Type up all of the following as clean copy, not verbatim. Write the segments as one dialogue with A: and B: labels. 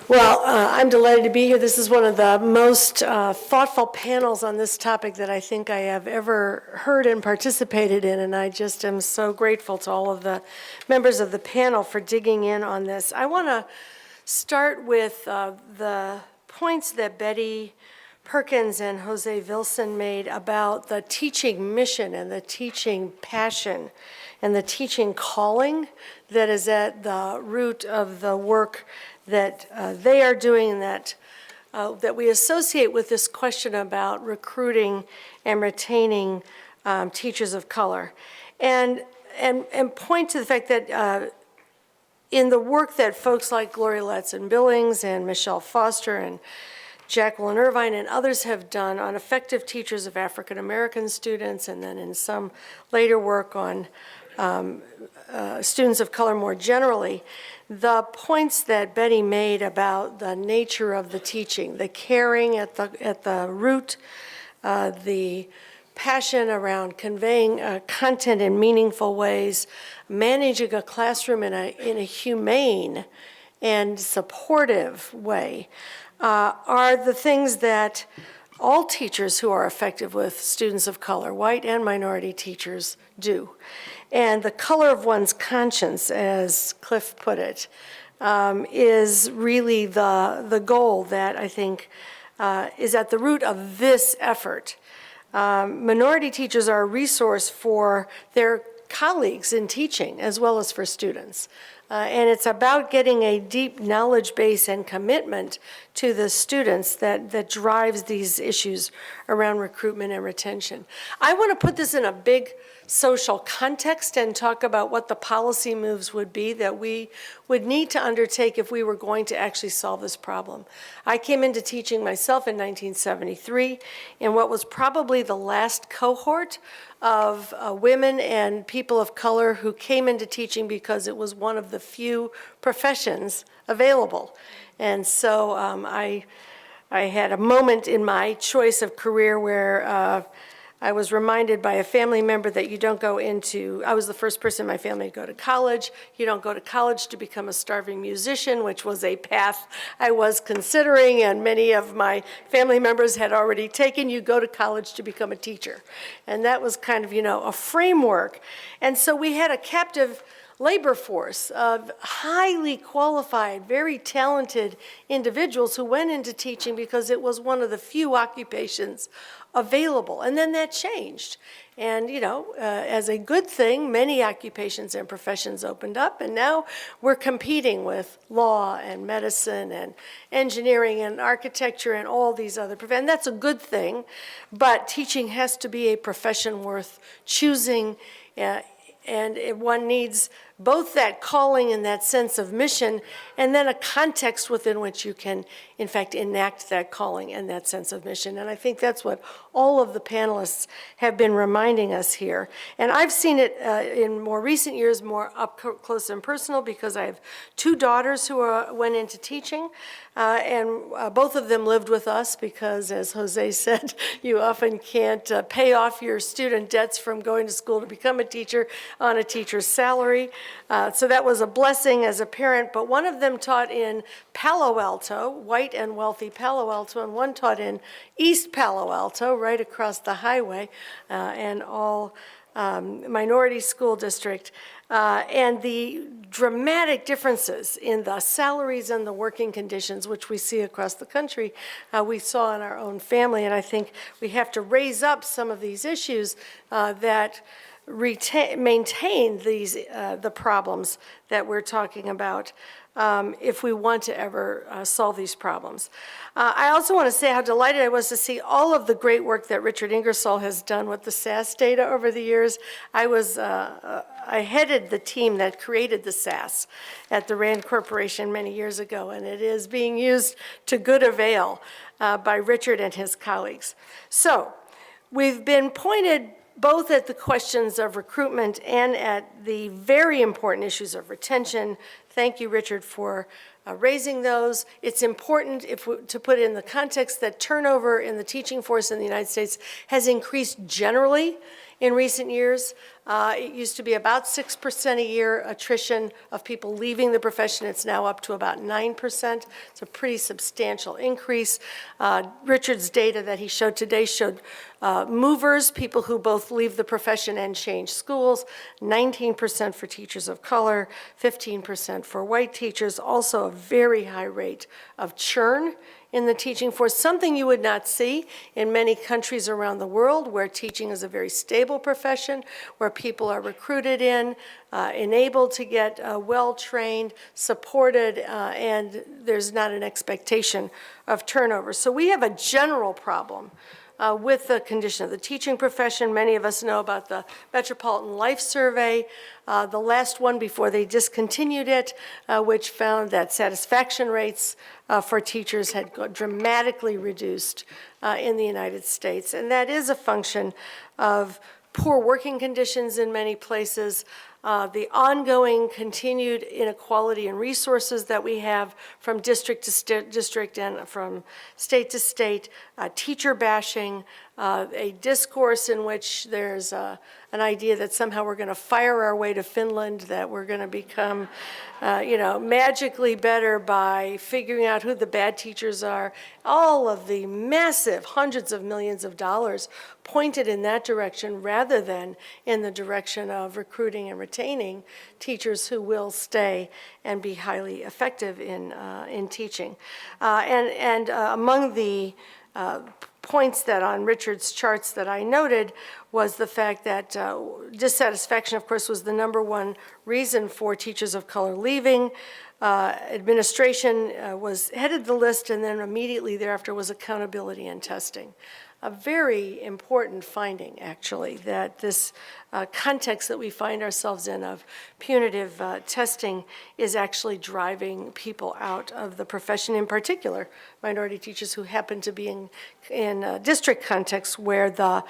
A: Well, I'm delighted to be here. This is one of the most thoughtful panels on this topic that I think I have ever heard and participated in, and I just am so grateful to all of the members of the panel for digging in on this. I want to start with the points that Betty Perkins and Jose Vilson made about the teaching mission and the teaching passion and the teaching calling that is at the root of the work that they are doing, and that we associate with this question about recruiting and retaining teachers of color, and point to the fact that in the work that folks like Gloria Latson-Billings and Michelle Foster and Jacqueline Irvine and others have done on effective teachers of African American students, and then in some later work on students of color more generally, the points that Betty made about the nature of the teaching, the caring at the root, the passion around conveying content in meaningful ways, managing a classroom in a humane and supportive way, are the things that all teachers who are effective with students of color, white and minority teachers, do. And the color of one's conscience, as Cliff put it, is really the goal that I think is at the root of this effort. Minority teachers are a resource for their colleagues in teaching as well as for students. And it's about getting a deep knowledge base and commitment to the students that drives these issues around recruitment and retention. I want to put this in a big social context and talk about what the policy moves would be that we would need to undertake if we were going to actually solve this problem. I came into teaching myself in 1973 in what was probably the last cohort of women and people of color who came into teaching because it was one of the few professions available. And so I had a moment in my choice of career where I was reminded by a family member that you don't go into, I was the first person in my family to go to college. You don't go to college to become a starving musician, which was a path I was considering and many of my family members had already taken. You go to college to become a teacher. And that was kind of, a framework. And so we had a captive labor force of highly qualified, very talented individuals who went into teaching because it was one of the few occupations available. And then that changed. And, as a good thing, many occupations and professions opened up, and now we're competing with law and medicine and engineering and architecture and all these other professions. And that's a good thing, but teaching has to be a profession worth choosing, and one needs both that calling and that sense of mission, and then a context within which you can, in fact, enact that calling and that sense of mission. And I think that's what all of the panelists have been reminding us here. And I've seen it in more recent years, more up close and personal, because I have two daughters who went into teaching, and both of them lived with us because, as Jose said, you often can't pay off your student debts from going to school to become a teacher on a teacher's salary. So that was a blessing as a parent, but one of them taught in Palo Alto, white and wealthy Palo Alto, and one taught in East Palo Alto, right across the highway, and all minority school district. And the dramatic differences in the salaries and the working conditions, which we see across the country, we saw in our own family. And I think we have to raise up some of these issues that maintain these the problems that we're talking about if we want to ever solve these problems. I also want to say how delighted I was to see all of the great work that Richard Ingersoll has done with the SAS data over the years. I headed the team that created the SAS at the Rand Corporation many years ago, and it is being used to good avail by Richard and his colleagues. So we've been pointed both at the questions of recruitment and at the very important issues of retention. Thank you, Richard, for raising those. It's important to put in the context that turnover in the teaching force in the United States has increased generally in recent years. It used to be about 6% a year attrition of people leaving the profession. It's now up to about 9%. It's a pretty substantial increase. Richard's data that he showed today showed movers, people who both leave the profession and change schools, 19% for teachers of color, 15% for white teachers, also a very high rate of churn in the teaching force, something you would not see in many countries around the world where teaching is a very stable profession, where people are recruited in, enabled to get well-trained, supported, and there's not an expectation of turnover. So we have a general problem with the condition of the teaching profession. Many of us know about the Metropolitan Life Survey, the last one before they discontinued it, which found that satisfaction rates for teachers had dramatically reduced in the United States. And that is a function of poor working conditions in many places, the ongoing continued inequality in resources that we have from district to district and from state to state, teacher bashing, a discourse in which there's an idea that somehow we're going to fire our way to Finland, that we're going to become, magically better by figuring out who the bad teachers are. All of the massive hundreds of millions of dollars pointed in that direction rather than in the direction of recruiting and retaining teachers who will stay and be highly effective in teaching. And among the points that on Richard's charts that I noted was the fact that dissatisfaction, of course, was the number one reason for teachers of color leaving. Administration was headed the list, and then immediately thereafter was accountability and testing. A very important finding, actually, that this context that we find ourselves in of punitive testing is actually driving people out of the profession, in particular minority teachers who happen to be in district contexts where the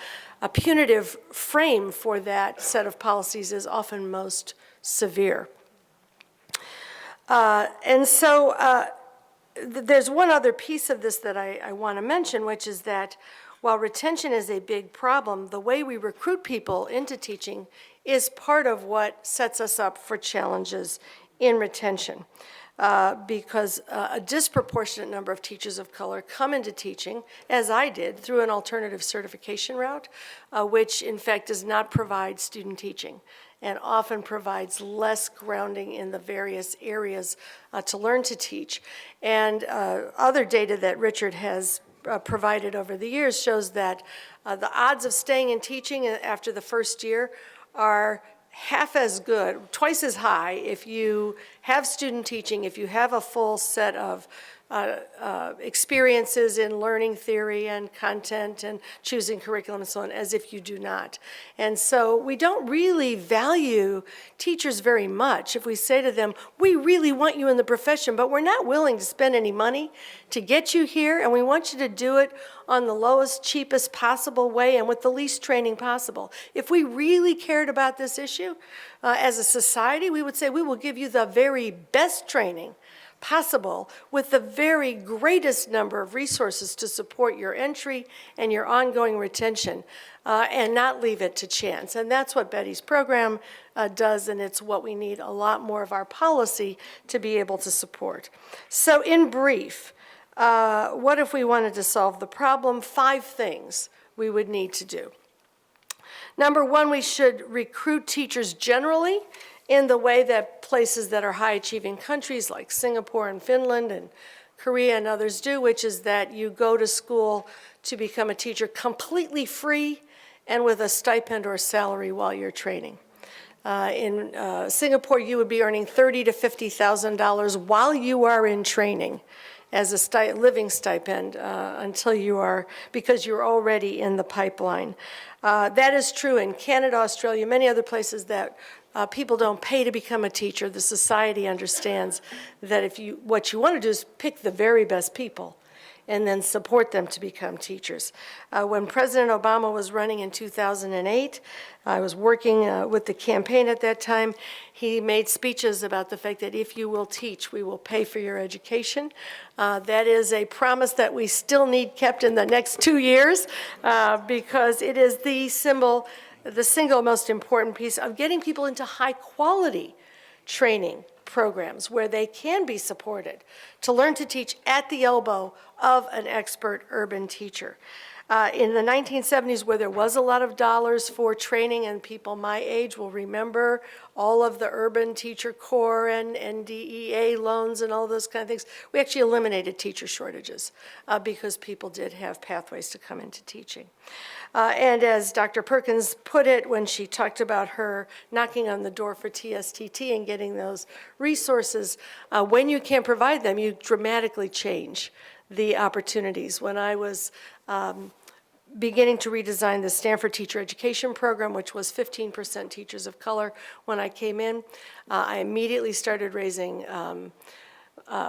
A: punitive frame for that set of policies is often most severe. And so there's one other piece of this that I want to mention, which is that while retention is a big problem, the way we recruit people into teaching is part of what sets us up for challenges in retention. Because a disproportionate number of teachers of color come into teaching, as I did, through an alternative certification route, which in fact does not provide student teaching and often provides less grounding in the various areas to learn to teach. And other data that Richard has provided over the years shows that the odds of staying in teaching after the first year are half as good, twice as high if you have student teaching, if you have a full set of experiences in learning theory and content and choosing curriculum and so on, as if you do not. And so we don't really value teachers very much if we say to them, we really want you in the profession, but we're not willing to spend any money to get you here, and we want you to do it on the lowest, cheapest possible way and with the least training possible. If we really cared about this issue as a society, we would say we will give you the very best training possible with the very greatest number of resources to support your entry and your ongoing retention and not leave it to chance. And that's what Betty's program does, and it's what we need a lot more of our policy to be able to support. So in brief, what if we wanted to solve the problem? 5 things we would need to do. Number one, we should recruit teachers generally in the way that places that are high-achieving countries like Singapore and Finland and Korea and others do, which is that you go to school to become a teacher completely free and with a stipend or salary while you're training. In Singapore, you would be earning $30,000 to $50,000 while you are in training as a living stipend until you are, because you're already in the pipeline. That is true in Canada, Australia, many other places that people don't pay to become a teacher. The society understands that what you want to do is pick the very best people and then support them to become teachers. When President Obama was running in 2008, I was working with the campaign at that time. He made speeches about the fact that if you will teach, we will pay for your education. That is a promise that we still need kept in the next 2 years because it is the symbol the single most important piece of getting people into high-quality training programs where they can be supported to learn to teach at the elbow of an expert urban teacher. In the 1970s, where there was a lot of dollars for training, and people my age will remember all of the urban teacher corps and NDEA loans and all those kind of things, we actually eliminated teacher shortages because people did have pathways to come into teaching. And as Dr. Perkins put it when she talked about her knocking on the door for TSTT and getting those resources, when you can't provide them, you dramatically change the opportunities. When I was beginning to redesign the Stanford teacher education program, which was 15% teachers of color when I came in, I immediately started raising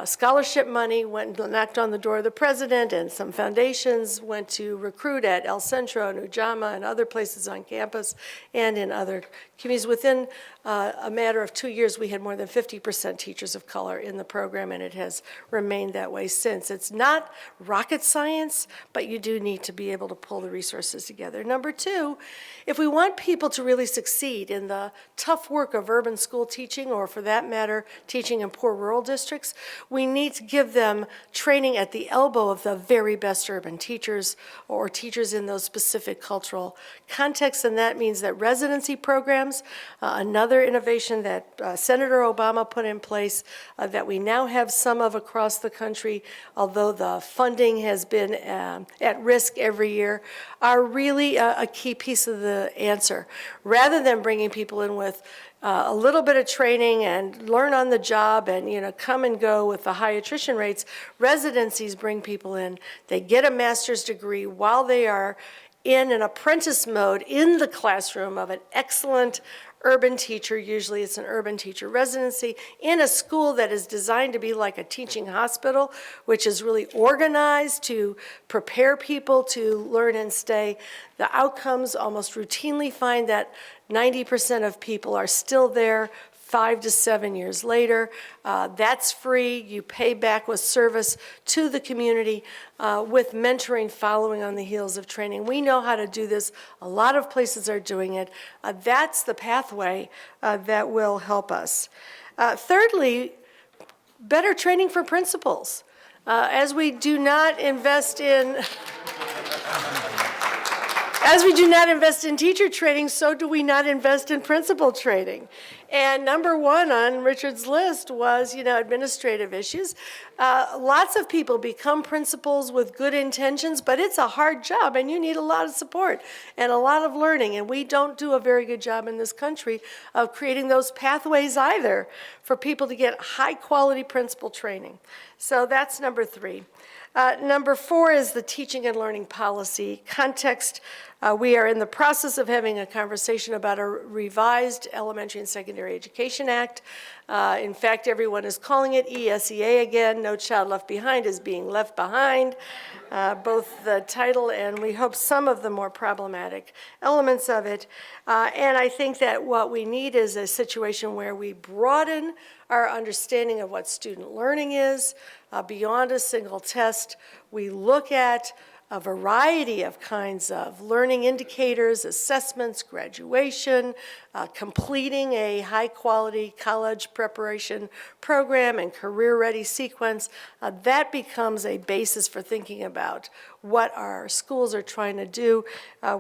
A: scholarship money, went and knocked on the door of the president and some foundations, went to recruit at El Centro, Nujama, and other places on campus and in other communities. Within a matter of 2 years, we had more than 50% teachers of color in the program, and it has remained that way since. It's not rocket science, but you do need to be able to pull the resources together. Number two, if we want people to really succeed in the tough work of urban school teaching, or for that matter, teaching in poor rural districts, we need to give them training at the elbow of the very best urban teachers or teachers in those specific cultural contexts, and that means that residency programs, another innovation that Senator Obama put in place that we now have some of across the country, although the funding has been at risk every year, are really a key piece of the answer. Rather than bringing people in with a little bit of training and learn on the job and come and go with the high attrition rates, residencies bring people in. They get a master's degree while they are in an apprentice mode in the classroom of an excellent urban teacher. Usually it's an urban teacher residency in a school that is designed to be like a teaching hospital, which is really organized to prepare people to learn and stay. The outcomes almost routinely find that 90% of people are still there 5 to 7 years later. That's free. You pay back with service to the community with mentoring following on the heels of training. We know how to do this. A lot of places are doing it. That's the pathway that will help us. Thirdly, better training for principals. As we do not invest in teacher training, so do we not invest in principal training. And number one on Richard's list was, administrative issues. Lots of people become principals with good intentions, but it's a hard job, and you need a lot of support and a lot of learning. And we don't do a very good job in this country of creating those pathways either for people to get high-quality principal training. So that's number three. Number four is the teaching and learning policy context. We are in the process of having a conversation about a revised Elementary and Secondary Education Act. In fact, everyone is calling it ESEA again. No Child Left Behind is being left behind. Both the title and we hope some of the more problematic elements of it. And I think that what we need is a situation where we broaden our understanding of what student learning is beyond a single test. We look at a variety of kinds of learning indicators, assessments, graduation, completing a high-quality college preparation program and career-ready sequence. That becomes a basis for thinking about what our schools are trying to do.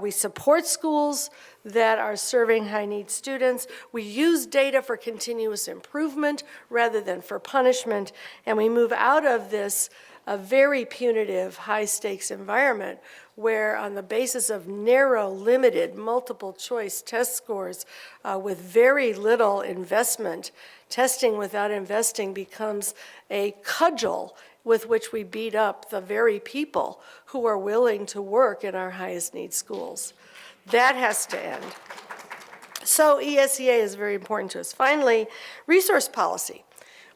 A: We support schools that are serving high-need students. We use data for continuous improvement rather than for punishment, and we move out of this a very punitive, high-stakes environment where on the basis of narrow, limited, multiple-choice test scores with very little investment, testing without investing becomes a cudgel with which we beat up the very people who are willing to work in our highest need schools. That has to end. So ESEA is very important to us. Finally, resource policy.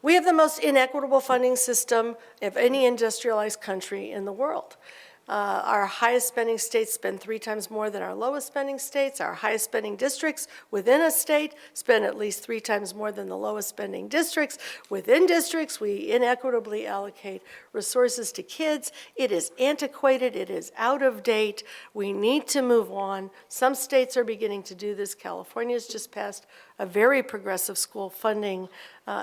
A: We have the most inequitable funding system of any industrialized country in the world. Our highest spending states spend 3 times more than our lowest spending states. Our highest spending districts within a state spend at least 3 times more than the lowest spending districts. Within districts, we inequitably allocate resources to kids. It is antiquated. It is out of date. We need to move on. Some states are beginning to do this. California's just passed a very progressive school funding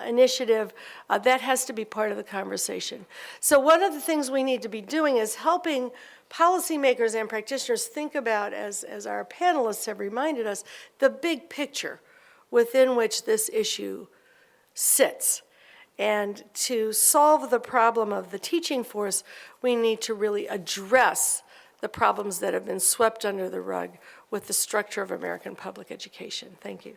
A: initiative. That has to be part of the conversation. So one of the things we need to be doing is helping policymakers and practitioners think about, as our panelists have reminded us, the big picture within which this issue sits. And to solve the problem of the teaching force, we need to really address the problems that have been swept under the rug with the structure of American public education. Thank you.